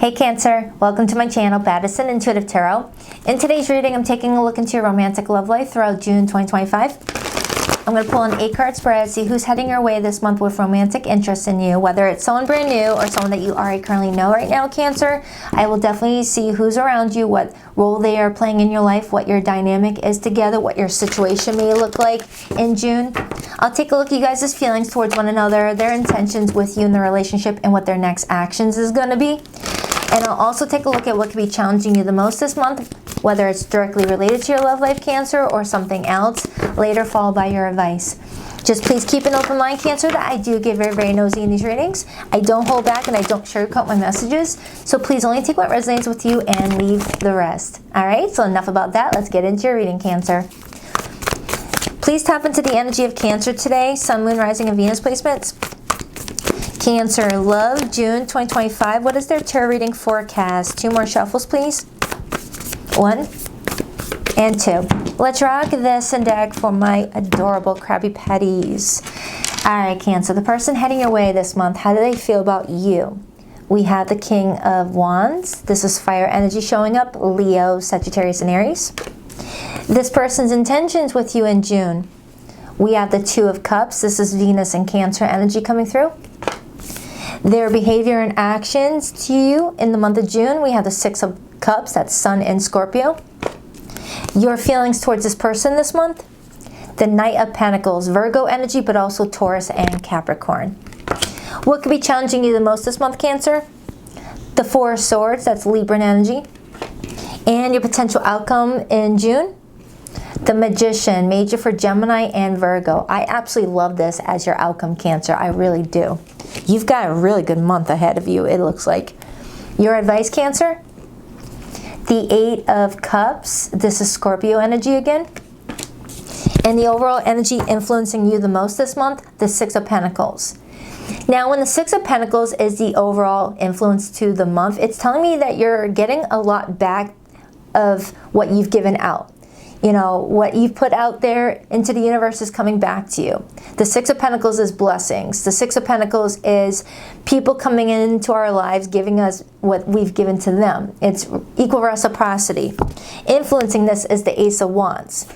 Hey Cancer, welcome to my channel, Baddison Intuitive Tarot. In today's reading, I'm taking a look into your romantic love life throughout June 2025. I'm going to pull an 8-card spread, see who's heading your way this month with romantic interest in you, whether it's someone brand new or someone that you already currently know right now, Cancer. I will definitely see who's around you, what role they are playing in your life, what your dynamic is together, what your situation may look like in June. I'll take a look at you guys' feelings towards one another, their intentions with you in the relationship, and what their next actions is going to be. And I'll also take a look at what could be challenging you the most this month, whether it's directly related to your love life, Cancer, or something else, later followed by your advice. Just please keep an open mind, Cancer, that I do get very, very nosy in these readings. I don't hold back and I don't sugarcoat my messages. So please only take what resonates with you and leave the rest. All right, so enough about that. Let's get into your reading, Cancer. Please tap into the energy of Cancer today, Sun, Moon, Rising, and Venus placements. Cancer, love, June 2025. What is their tarot reading forecast? 2 more shuffles, please. 1 and 2. Let's rock this and deck for my adorable Krabby Patties. All right, Cancer, the person heading your way this month, how do they feel about you? We have the King of Wands. This is fire energy showing up, Leo, Sagittarius, and Aries. This person's intentions with you in June. We have the 2 of Cups. This is Venus and Cancer energy coming through. Their behavior and actions to you in the month of June, we have the 6 of Cups, that's Sun in Scorpio. Your feelings towards this person this month, the Knight of Pentacles, Virgo energy, but also Taurus and Capricorn. What could be challenging you the most this month, Cancer? The 4 of Swords, that's Libran energy. And your potential outcome in June, the Magician, major for Gemini and Virgo. I absolutely love this as your outcome, Cancer. I really do. You've got a really good month ahead of you, it looks like. Your advice, Cancer? The 8 of Cups. This is Scorpio energy again. And the overall energy influencing you the most this month, the 6 of Pentacles. Now, when the 6 of Pentacles is the overall influence to the month, it's telling me that you're getting a lot back of what you've given out. You know, what you've put out there into the universe is coming back to you. The 6 of Pentacles is blessings. The 6 of Pentacles is people coming into our lives, giving us what we've given to them. It's equal reciprocity. Influencing this is the Ace of Wands.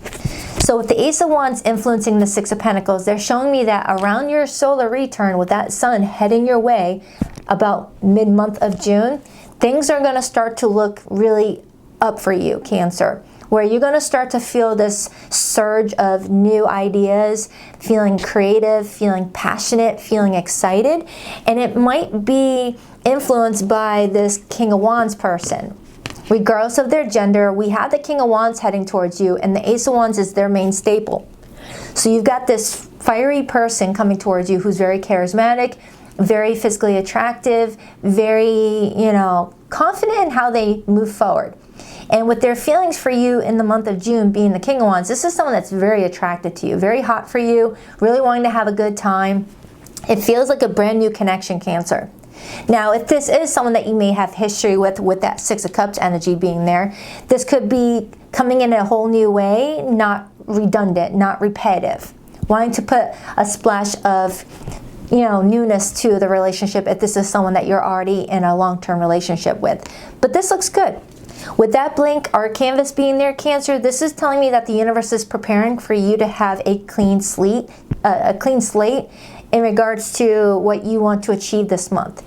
So with the Ace of Wands influencing the 6 of Pentacles, they're showing me that around your solar return with that sun heading your way about mid-month of June, things are going to start to look really up for you, Cancer, where you're going to start to feel this surge of new ideas, feeling creative, feeling passionate, feeling excited. And it might be influenced by this King of Wands person. Regardless of their gender, we have the King of Wands heading towards you, and the Ace of Wands is their main staple. So you've got this fiery person coming towards you who's very charismatic, very physically attractive, very, confident in how they move forward. And with their feelings for you in the month of June being the King of Wands, this is someone that's very attracted to you, very hot for you, really wanting to have a good time. It feels like a brand new connection, Cancer. Now, if this is someone that you may have history with that 6 of Cups energy being there, this could be coming in a whole new way, not redundant, not repetitive. Wanting to put a splash of newness to the relationship if this is someone that you're already in a long-term relationship with. But this looks good. With that blank art canvas being there, Cancer, this is telling me that the universe is preparing for you to have a clean slate in regards to what you want to achieve this month.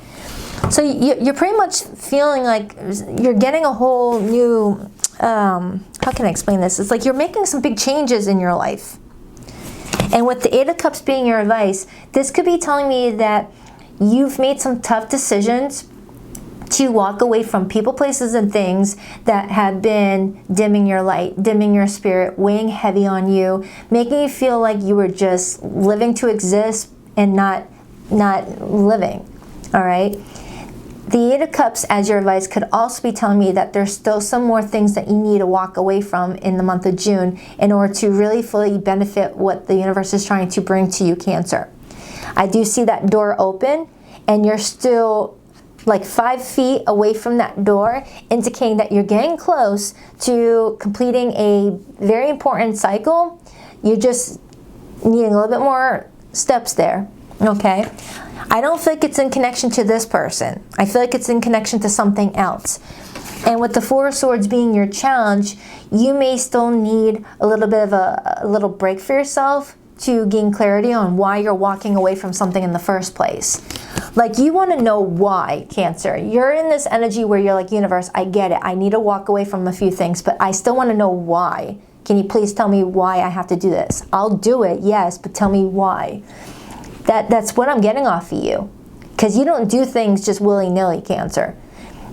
So you're pretty much feeling like you're getting a whole new, how can I explain this? It's like you're making some big changes in your life. And with the 8 of Cups being your advice, this could be telling me that you've made some tough decisions to walk away from people, places, and things that have been dimming your light, dimming your spirit, weighing heavy on you, making you feel like you were just living to exist and not living, all right? The 8 of Cups as your advice could also be telling me that there's still some more things that you need to walk away from in the month of June in order to really fully benefit what the universe is trying to bring to you, Cancer. I do see that door open, and you're still like 5 feet away from that door, indicating that you're getting close to completing a very important cycle. You're just needing a little bit more steps there, okay? I don't feel like it's in connection to this person. I feel like it's in connection to something else. And with the Four of Swords being your challenge, you may still need a little bit of a little break for yourself to gain clarity on why you're walking away from something in the first place. Like, you want to know why, Cancer. You're in this energy where you're like, universe, I get it. I need to walk away from a few things, but I still want to know why. Can you please tell me why I have to do this? I'll do it, yes, but tell me why. That's what I'm getting off of you. Because you don't do things just willy-nilly, Cancer.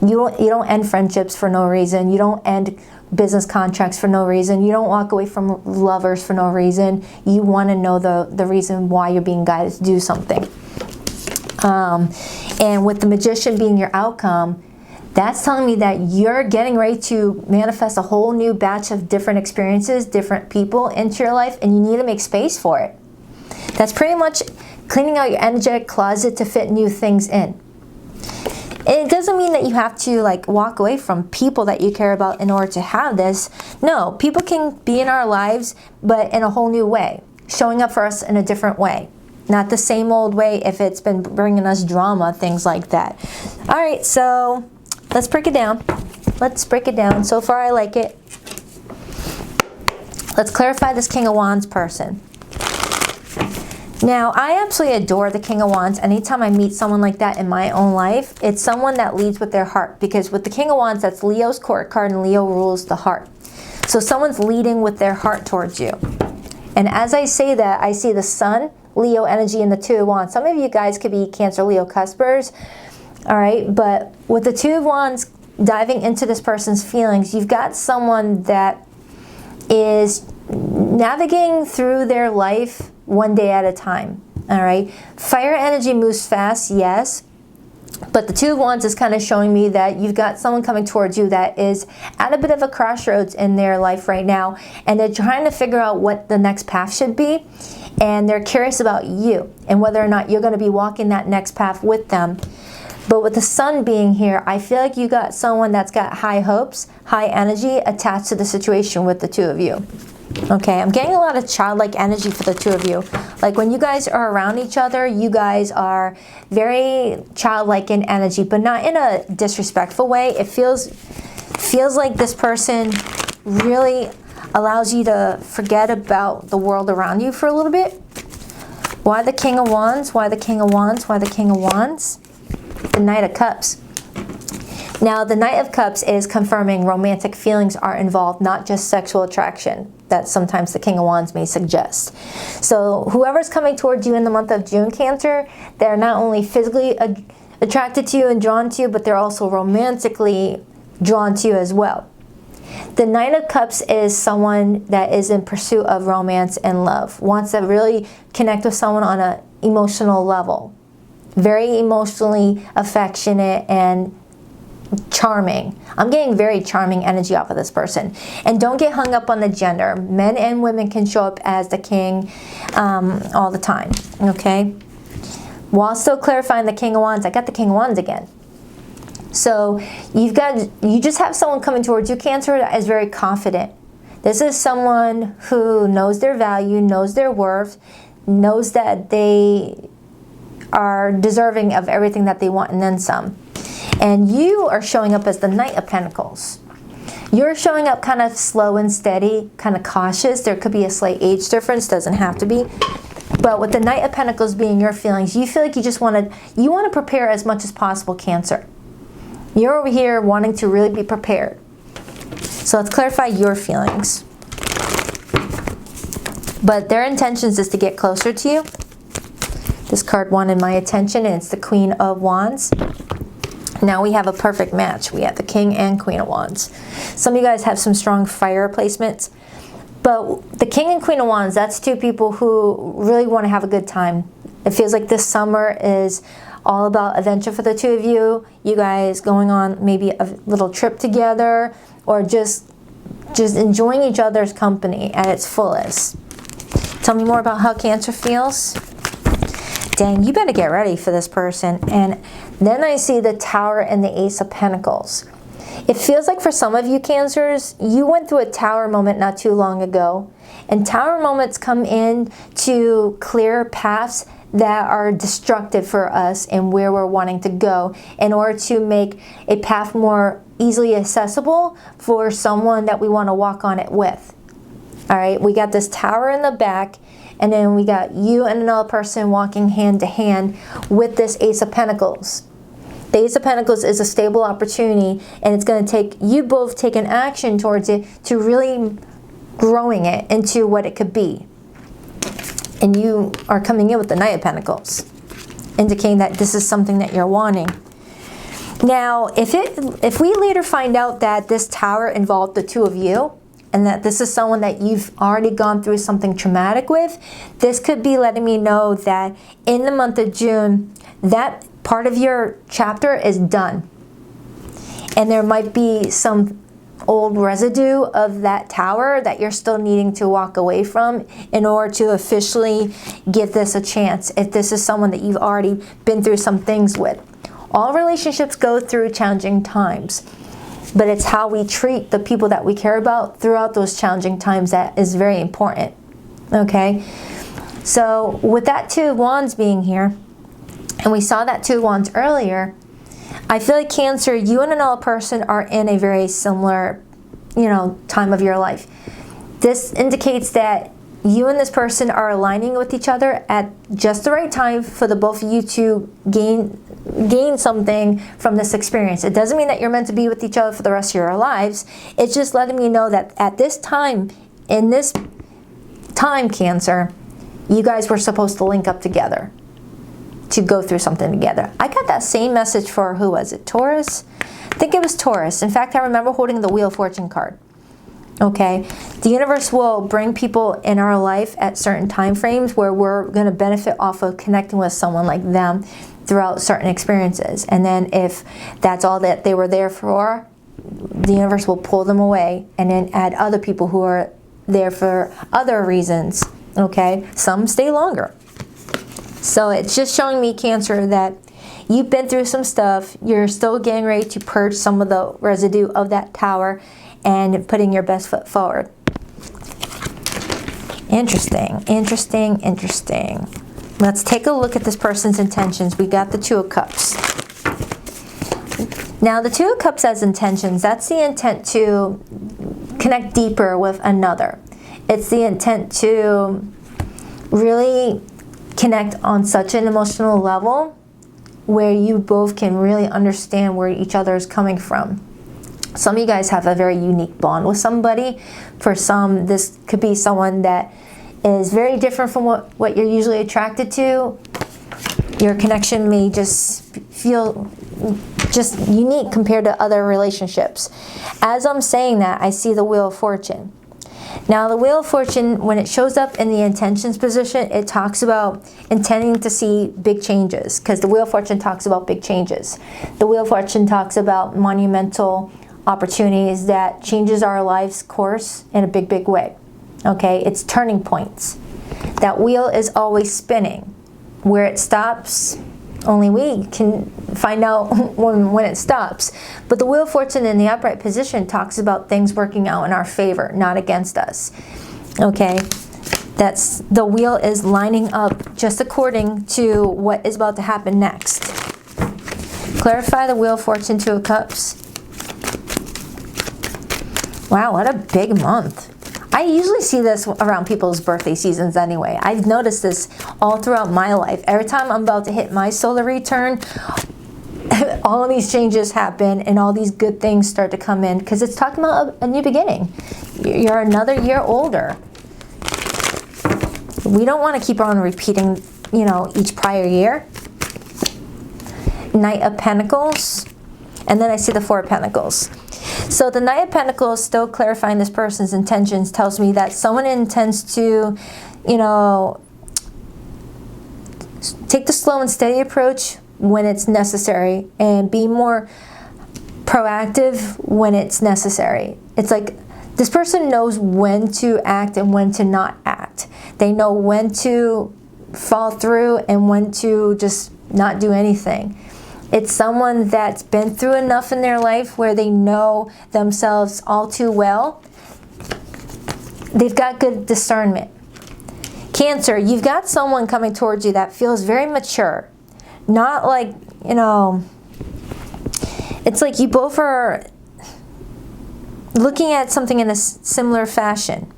You don't end friendships for no reason. You don't end business contracts for no reason. You don't walk away from lovers for no reason. You want to know the reason why you're being guided to do something. And with the Magician being your outcome, that's telling me that you're getting ready to manifest a whole new batch of different experiences, different people into your life, and you need to make space for it. That's pretty much cleaning out your energetic closet to fit new things in. It doesn't mean that you have to like walk away from people that you care about in order to have this. No, people can be in our lives, but in a whole new way, showing up for us in a different way. Not the same old way if it's been bringing us drama, things like that. All right, so let's break it down. Let's break it down. So far, I like it. Let's clarify this King of Wands person. Now, I absolutely adore the King of Wands. Anytime I meet someone like that in my own life, it's someone that leads with their heart. Because with the King of Wands, that's Leo's court card, and Leo rules the heart. So someone's leading with their heart towards you. And as I say that, I see the Sun, Leo energy, and the Two of Wands. Some of you guys could be Cancer, Leo, cuspers. All right, but with the Two of Wands diving into this person's feelings, you've got someone that is navigating through their life one day at a time. All right, fire energy moves fast, yes, but the Two of Wands is kind of showing me that you've got someone coming towards you that is at a bit of a crossroads in their life right now, and they're trying to figure out what the next path should be, and they're curious about you and whether or not you're going to be walking that next path with them. But with the Sun being here, I feel like you got someone that's got high hopes, high energy attached to the situation with the two of you. Okay, I'm getting a lot of childlike energy for the two of you. Like when you guys are around each other, you guys are very childlike in energy, but not in a disrespectful way. It feels like this person really allows you to forget about the world around you for a little bit. Why the King of Wands? Why the King of Wands? Why the King of Wands? The Knight of Cups. Now, the Knight of Cups is confirming romantic feelings are involved, not just sexual attraction that sometimes the King of Wands may suggest. So whoever's coming towards you in the month of June, Cancer, they're not only physically attracted to you and drawn to you, but they're also romantically drawn to you as well. The Knight of Cups is someone that is in pursuit of romance and love, wants to really connect with someone on an emotional level. Very emotionally affectionate and charming. I'm getting very charming energy off of this person. And don't get hung up on the gender. Men and women can show up as the king all the time. Okay? While still clarifying the King of Wands, I got the King of Wands again. So you just have someone coming towards you, Cancer, that is very confident. This is someone who knows their value, knows their worth, knows that they are deserving of everything that they want and then some. And you are showing up as the Knight of Pentacles. You're showing up kind of slow and steady, kind of cautious. There could be a slight age difference, doesn't have to be. But with the Knight of Pentacles being your feelings, you feel like you want to prepare as much as possible, Cancer. You're over here wanting to really be prepared. So let's clarify your feelings. But their intentions is to get closer to you. This card wanted my attention, and it's the Queen of Wands. Now we have a perfect match. We have the King and Queen of Wands. Some of you guys have some strong fire placements. But the King and Queen of Wands, that's two people who really want to have a good time. It feels like this summer is all about adventure for the two of you. You guys going on maybe a little trip together, or just enjoying each other's company at its fullest. Tell me more about how Cancer feels. Dang, you better get ready for this person. And then I see the Tower and the Ace of Pentacles. It feels like for some of you Cancers, you went through a Tower moment not too long ago. And Tower moments come in to clear paths that are destructive for us and where we're wanting to go, in order to make a path more easily accessible for someone that we want to walk on it with. All right, we got this tower in the back, and then we got you and another person walking hand to hand with this Ace of Pentacles. The Ace of Pentacles is a stable opportunity, and it's going to take you both taking action towards it to really growing it into what it could be. And you are coming in with the Knight of Pentacles, indicating that this is something that you're wanting. Now, if we later find out that this tower involved the two of you, and that this is someone that you've already gone through something traumatic with, this could be letting me know that in the month of June, that part of your chapter is done. And there might be some old residue of that tower that you're still needing to walk away from in order to officially give this a chance, if this is someone that you've already been through some things with. All relationships go through challenging times, but it's how we treat the people that we care about throughout those challenging times that is very important. Okay? So with that Two of Wands being here, and we saw that Two of Wands earlier, I feel like Cancer, you and another person are in a very similar, time of your life. This indicates that you and this person are aligning with each other at just the right time for the both of you to gain something from this experience. It doesn't mean that you're meant to be with each other for the rest of your lives. It's just letting me know that at this time, in this time, Cancer, you guys were supposed to link up together to go through something together. I got that same message for, who was it, Taurus? I think it was Taurus. In fact, I remember holding the Wheel of Fortune card. Okay, the universe will bring people in our life at certain time frames where we're going to benefit off of connecting with someone like them throughout certain experiences. And then if that's all that they were there for, the universe will pull them away and then add other people who are there for other reasons. Okay, some stay longer. So it's just showing me, Cancer, that you've been through some stuff. You're still getting ready to purge some of the residue of that tower and putting your best foot forward. Interesting, interesting, interesting. Let's take a look at this person's intentions. We got the Two of Cups. Now, the Two of Cups as intentions, that's the intent to connect deeper with another. It's the intent to really connect on such an emotional level where you both can really understand where each other is coming from. Some of you guys have a very unique bond with somebody. For some, this could be someone that is very different from what you're usually attracted to. Your connection may just feel just unique compared to other relationships. As I'm saying that, I see the Wheel of Fortune. Now, the Wheel of Fortune, when it shows up in the intentions position, it talks about intending to see big changes, because the Wheel of Fortune talks about big changes. The Wheel of Fortune talks about monumental opportunities that changes our life's course in a big, big way. Okay, it's turning points. That wheel is always spinning. Where it stops, only we can find out when it stops. But the Wheel of Fortune in the upright position talks about things working out in our favor, not against us. Okay, that's the wheel is lining up just according to what is about to happen next. Clarify the Wheel of Fortune, Two of Cups. Wow, what a big month. I usually see this around people's birthday seasons anyway. I've noticed this all throughout my life. Every time I'm about to hit my solar return, all of these changes happen and all these good things start to come in, because it's talking about a new beginning. You're another year older. We don't want to keep on repeating, each prior year. Knight of Pentacles. And then I see the Four of Pentacles. So the Knight of Pentacles, still clarifying this person's intentions, tells me that someone intends to, take the slow and steady approach when it's necessary and be more proactive when it's necessary. It's like this person knows when to act and when to not act. They know when to fall through and when to just not do anything. It's someone that's been through enough in their life where they know themselves all too well. They've got good discernment. Cancer, you've got someone coming towards you that feels very mature. Not like, you know, it's like you both are looking at something in a similar fashion.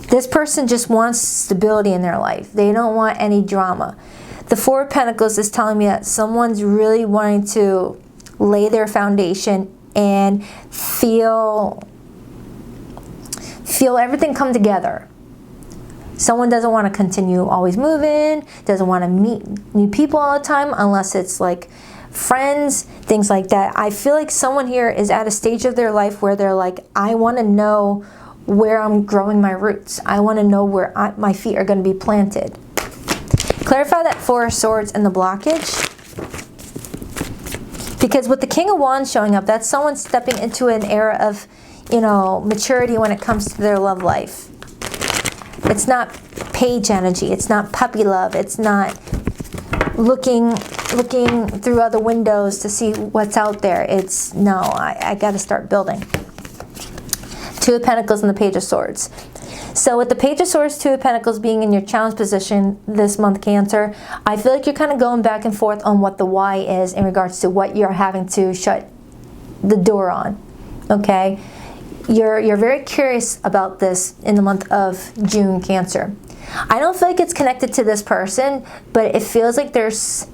This person just wants stability in their life. They don't want any drama. The Four of Pentacles is telling me that someone's really wanting to lay their foundation and feel everything come together. Someone doesn't want to continue always moving, doesn't want to meet new people all the time unless it's like friends, things like that. I feel like someone here is at a stage of their life where they're like, I want to know where I'm growing my roots. I want to know where my feet are going to be planted. Clarify that Four of Swords and the blockage. Because with the King of Wands showing up, that's someone stepping into an era of, you know, maturity when it comes to their love life. It's not page energy. It's not puppy love. It's not looking through other windows to see what's out there. It's, no, I got to start building. Two of Pentacles and the Page of Swords. So with the Page of Swords, Two of Pentacles being in your challenge position this month, Cancer, I feel like you're kind of going back and forth on what the why is in regards to what you're having to shut the door on, okay? You're very curious about this in the month of June, Cancer. I don't feel like it's connected to this person, but it feels like there's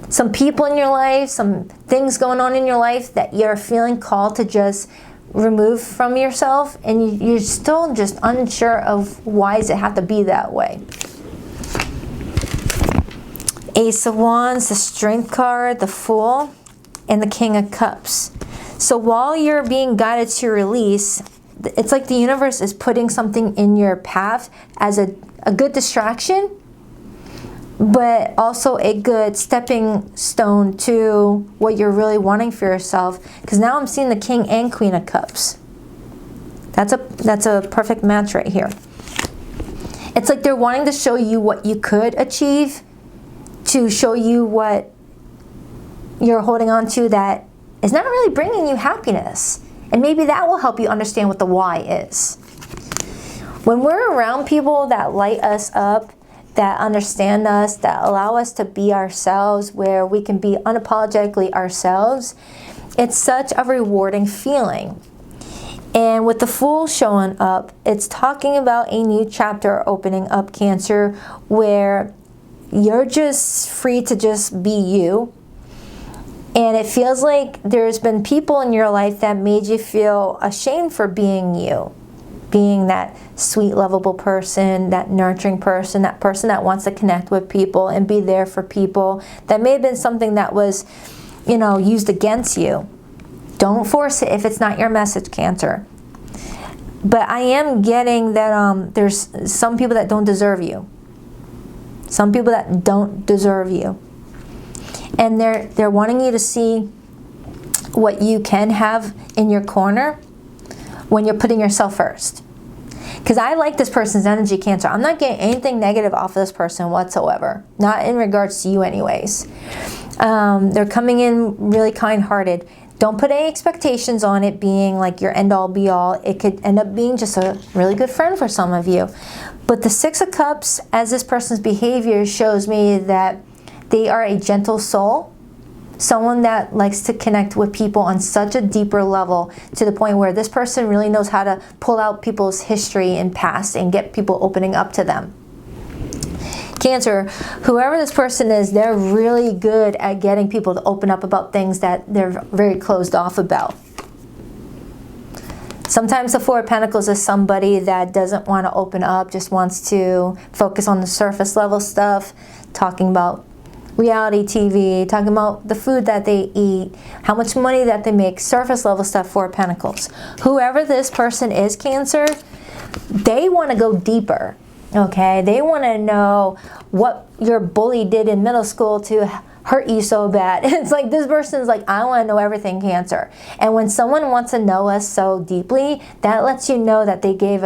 some people in your life, some things going on in your life that you're feeling called to just remove from yourself, and you're still just unsure of why does it have to be that way. Ace of Wands, the Strength card, the Fool, and the King of Cups. So while you're being guided to release, it's like the universe is putting something in your path as a good distraction, but also a good stepping stone to what you're really wanting for yourself. Because now I'm seeing the King and Queen of Cups. That's a perfect match right here. It's like they're wanting to show you what you could achieve, to show you what you're holding on to that is not really bringing you happiness. And maybe that will help you understand what the why is. When we're around people that light us up, that understand us, that allow us to be ourselves, where we can be unapologetically ourselves, it's such a rewarding feeling. And with the Fool showing up, it's talking about a new chapter opening up, Cancer, where you're just free to just be you. And it feels like there's been people in your life that made you feel ashamed for being you. Being that sweet, lovable person, that nurturing person, that person that wants to connect with people and be there for people. That may have been something that was, you know, used against you. Don't force it if it's not your message, Cancer. But I am getting that there's some people that don't deserve you. Some people that don't deserve you. And they're wanting you to see what you can have in your corner when you're putting yourself first. Because I like this person's energy, Cancer. I'm not getting anything negative off of this person whatsoever. Not in regards to you anyways. They're coming in really kind-hearted. Don't put any expectations on it being like your end-all be-all. It could end up being just a really good friend for some of you. But the Six of Cups, as this person's behavior, shows me that they are a gentle soul. Someone that likes to connect with people on such a deeper level, to the point where this person really knows how to pull out people's history and past and get people opening up to them. Cancer, whoever this person is, they're really good at getting people to open up about things that they're very closed off about. Sometimes the Four of Pentacles is somebody that doesn't want to open up, just wants to focus on the surface level stuff, talking about reality TV, talking about the food that they eat, how much money that they make, surface level stuff, Four of Pentacles. Whoever this person is, Cancer, they want to go deeper, okay? They want to know what your bully did in middle school to hurt you so bad. It's like this person's like, I want to know everything, Cancer. And when someone wants to know us so deeply, that lets you know that they give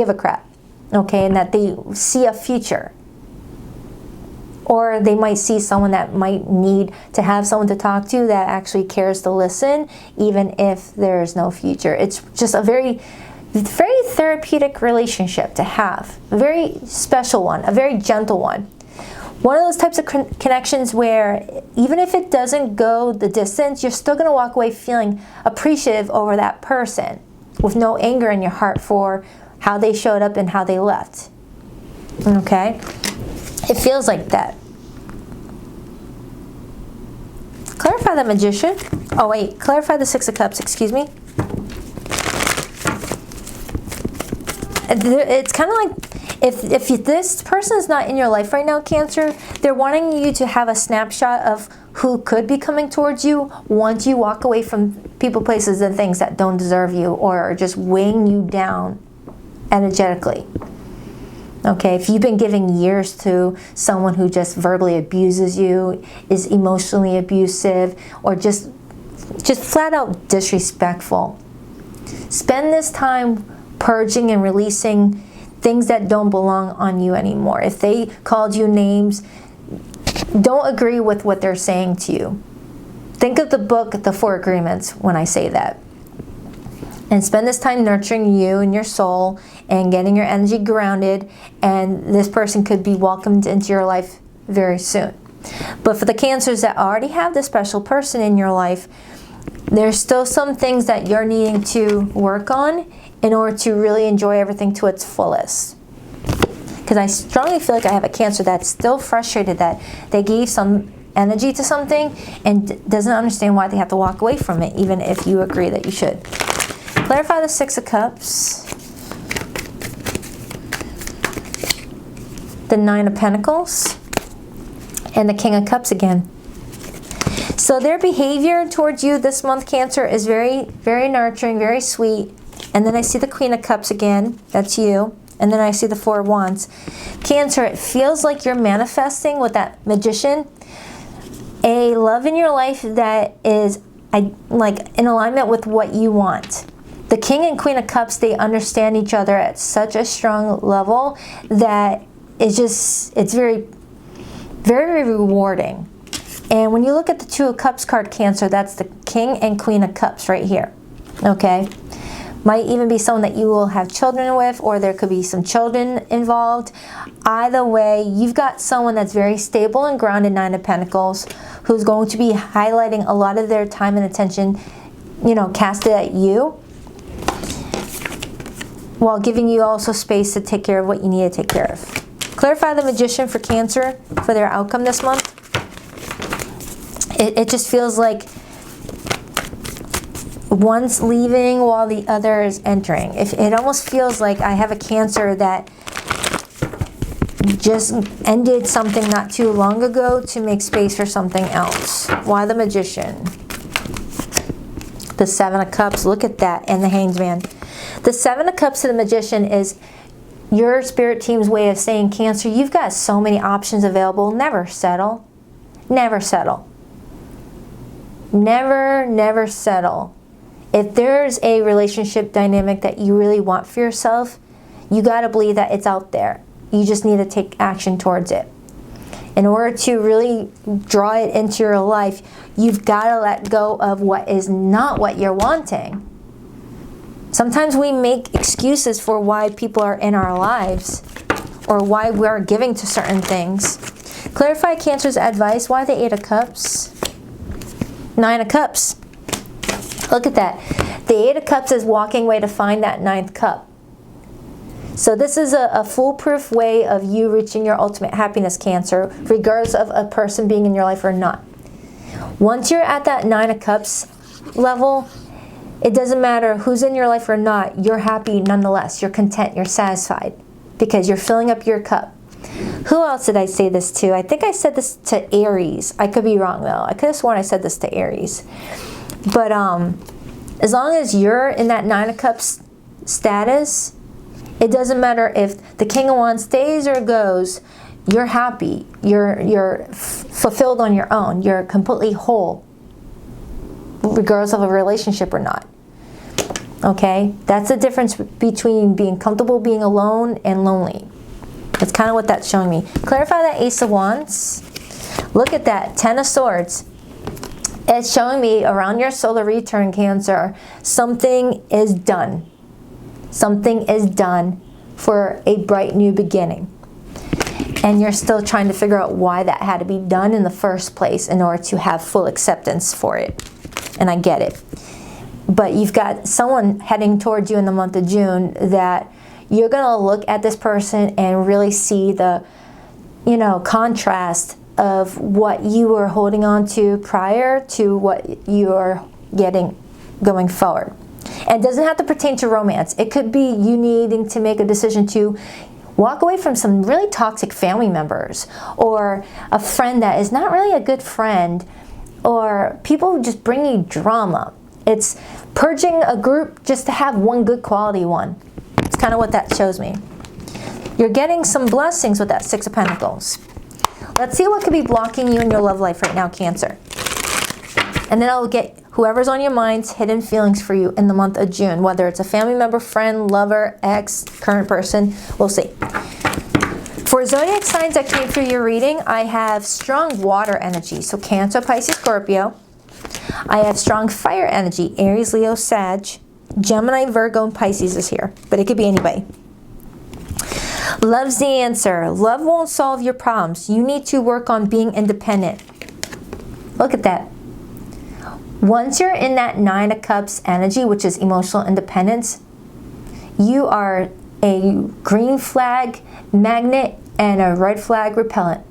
a crap, okay? And that they see a future. Or they might see someone that might need to have someone to talk to that actually cares to listen, even if there's no future. It's just a very It's a very therapeutic relationship to have. A very special one, a very gentle one. One of those types of connections where even if it doesn't go the distance, you're still going to walk away feeling appreciative over that person with no anger in your heart for how they showed up and how they left. Okay? It feels like that. Clarify the Magician. Oh wait, clarify the Six of Cups, excuse me. It's kind of like if this person is not in your life right now, Cancer, they're wanting you to have a snapshot of who could be coming towards you once you walk away from people, places, and things that don't deserve you or are just weighing you down energetically. Okay, if you've been giving years to someone who just verbally abuses you, is emotionally abusive, or just flat out disrespectful, spend this time purging and releasing things that don't belong on you anymore. If they called you names, don't agree with what they're saying to you. Think of the book, The Four Agreements, when I say that. And spend this time nurturing you and your soul and getting your energy grounded, and this person could be welcomed into your life very soon. But for the Cancers that already have this special person in your life, there's still some things that you're needing to work on in order to really enjoy everything to its fullest. Because I strongly feel like I have a Cancer that's still frustrated that they gave some energy to something and doesn't understand why they have to walk away from it, even if you agree that you should. Clarify the Six of Cups, the Nine of Pentacles, and the King of Cups again. So their behavior towards you this month, Cancer, is very, very nurturing, very sweet. And then I see the Queen of Cups again. That's you. And then I see the Four of Wands. Cancer, it feels like you're manifesting with that Magician a love in your life that is like in alignment with what you want. The King and Queen of Cups, they understand each other at such a strong level that it's very, very rewarding. And when you look at the Two of Cups card, Cancer, that's the King and Queen of Cups right here. Okay? Might even be someone that you will have children with, or there could be some children involved. Either way, you've got someone that's very stable and grounded, Nine of Pentacles, who's going to be highlighting a lot of their time and attention, casted at you, while giving you also space to take care of what you need to take care of. Clarify the Magician for Cancer for their outcome this month. It just feels like one's leaving while the other is entering. It almost feels like I have a Cancer that just ended something not too long ago to make space for something else. Why the Magician? The Seven of Cups, look at that, and the Hanged Man. The Seven of Cups to the Magician is your spirit team's way of saying, Cancer, you've got so many options available. Never settle. Never settle. Never, never settle. If there's a relationship dynamic that you really want for yourself, you got to believe that it's out there. You just need to take action towards it. In order to really draw it into your life, you've got to let go of what is not what you're wanting. Sometimes we make excuses for why people are in our lives or why we're giving to certain things. Clarify Cancer's advice. Why the Eight of Cups? Nine of Cups. Look at that. The Eight of Cups is walking away to find that ninth cup. So this is a foolproof way of you reaching your ultimate happiness, Cancer, regardless of a person being in your life or not. Once you're at that Nine of Cups level, it doesn't matter who's in your life or not, you're happy nonetheless. You're content, you're satisfied, because you're filling up your cup. Who else did I say this to? I think I said this to Aries. I could be wrong though. I could have sworn I said this to Aries. But as long as you're in that Nine of Cups status, it doesn't matter if the King of Wands stays or goes, you're happy. You're fulfilled on your own. You're completely whole, regardless of a relationship or not. Okay? That's the difference between being comfortable being alone and lonely. That's kind of what that's showing me. Clarify that Ace of Wands. Look at that. Ten of Swords. It's showing me around your solar return, Cancer, something is done. Something is done for a bright new beginning. And you're still trying to figure out why that had to be done in the first place in order to have full acceptance for it. And I get it. But you've got someone heading towards you in the month of June that you're going to look at this person and really see the, contrast of what you were holding on to prior to what you are getting going forward. And it doesn't have to pertain to romance. It could be you needing to make a decision to walk away from some really toxic family members, or a friend that is not really a good friend, or people who just bring you drama. It's purging a group just to have one good quality one. It's kind of what that shows me. You're getting some blessings with that Six of Pentacles. Let's see what could be blocking you in your love life right now, Cancer. And then I'll get whoever's on your mind's hidden feelings for you in the month of June, whether it's a family member, friend, lover, ex, current person. We'll see. For zodiac signs that came through your reading, I have strong water energy. So Cancer, Pisces, Scorpio. I have strong fire energy. Aries, Leo, Sag. Gemini, Virgo, and Pisces is here. But it could be anybody. Love's the answer. Love won't solve your problems. You need to work on being independent. Look at that. Once you're in that Nine of Cups energy, which is emotional independence, you are a green flag magnet and a red flag repellent.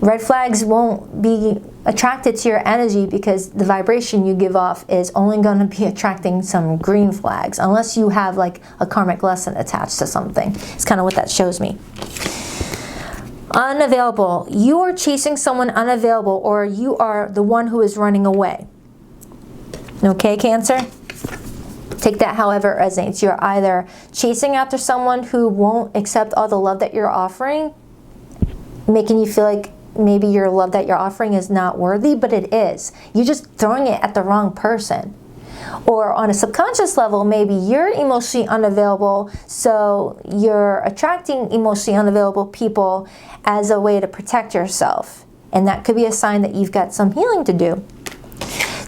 Red flags won't be attracted to your energy because the vibration you give off is only going to be attracting some green flags, unless you have like a karmic lesson attached to something. It's kind of what that shows me. Unavailable. You are chasing someone unavailable, or you are the one who is running away. Okay, Cancer? Take that however it resonates. You're either chasing after someone who won't accept all the love that you're offering, making you feel like maybe your love that you're offering is not worthy, but it is. You're just throwing it at the wrong person. Or on a subconscious level, maybe you're emotionally unavailable, so you're attracting emotionally unavailable people as a way to protect yourself. And that could be a sign that you've got some healing to do.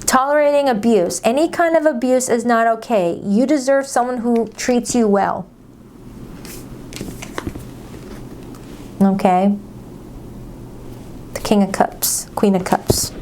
Tolerating abuse. Any kind of abuse is not okay. You deserve someone who treats you well. Okay? The King of Cups, Queen of Cups.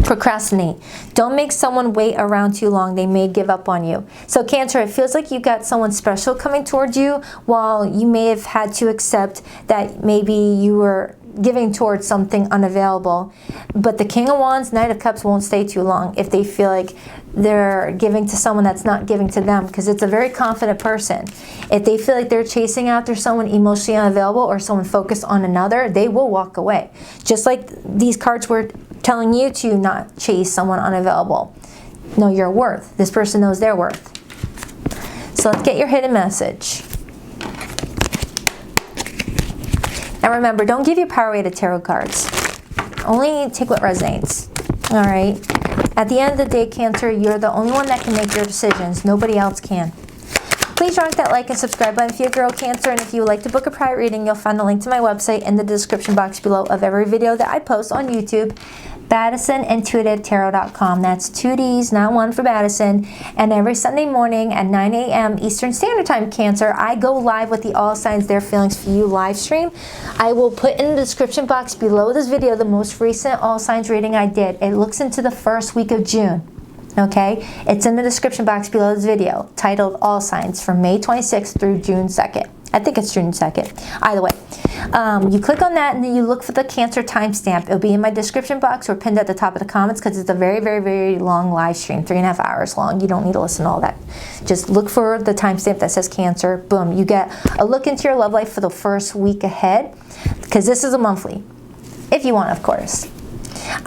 Procrastinate. Don't make someone wait around too long. They may give up on you. So Cancer, it feels like you've got someone special coming towards you, while you may have had to accept that maybe you were giving towards something unavailable. But the King of Wands, Knight of Cups won't stay too long if they feel like they're giving to someone that's not giving to them, because it's a very confident person. If they feel like they're chasing after someone emotionally unavailable or someone focused on another, they will walk away. Just like these cards were telling you to not chase someone unavailable. Know your worth. This person knows their worth. So let's get your hidden message. And remember, don't give your power away to tarot cards. Only take what resonates. All right. At the end of the day, Cancer, you're the only one that can make your decisions. Nobody else can. Please rock that like and subscribe button if you're a girl, Cancer, and if you would like to book a private reading, you'll find the link to my website in the description box below of every video that I post on YouTube. BaddisonIntuitiveTarot.com. That's 2 D's, not 1 for Baddison. And every Sunday morning at 9 a.m. Eastern Standard Time, Cancer, I go live with the All Signs Their Feelings for You live stream. I will put in the description box below this video the most recent All Signs reading I did. It looks into the first week of June. Okay? It's in the description box below this video, titled All Signs from May 26th through June 2nd. I think it's June 2nd. Either way. You click on that and then you look for the Cancer timestamp. It'll be in my description box or pinned at the top of the comments, because it's a very, very, very long live stream, 3.5 hours long. You don't need to listen to all that. Just look for the timestamp that says Cancer. Boom. You get a look into your love life for the first week ahead, because this is a monthly. If you want, of course.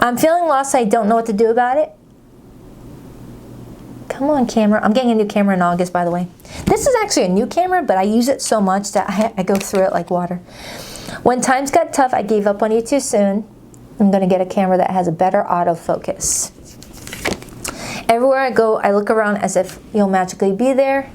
I'm feeling lost. I don't know what to do about it. Come on, camera. I'm getting a new camera in August, by the way. This is actually a new camera, but I use it so much that I go through it like water. When times got tough, I gave up on you too soon. I'm going to get a camera that has a better autofocus. Everywhere I go, I look around as if you'll magically be there.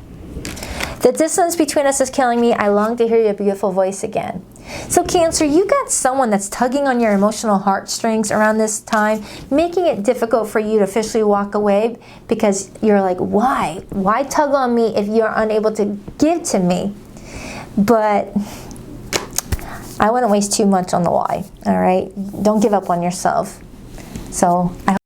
The distance between us is killing me. I long to hear your beautiful voice again. So Cancer, you got someone that's tugging on your emotional heartstrings around this time, making it difficult for you to officially walk away because you're like, why? Why tug on me if you're unable to give to me? But I wouldn't waste too much on the why, all right? Don't give up on yourself. So I